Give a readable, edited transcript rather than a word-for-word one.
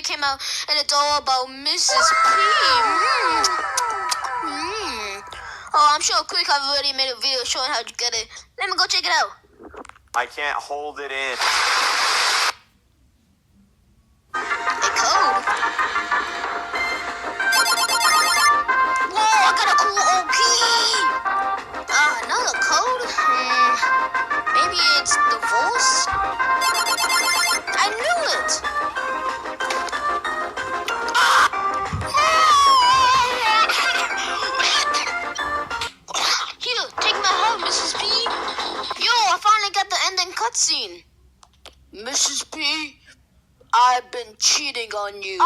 story came out, and it's all about Mrs. P. Oh, I'm sure Quick have already made a video showing how to get it. Let me go check it out. I can't hold it in. A code? Whoa, I got a cool old key. Another code? Maybe it's divorce? I knew it. Here, take my heart, Mrs. P. Yo, I finally got the ending cutscene. Mrs. P, I've been cheating on you.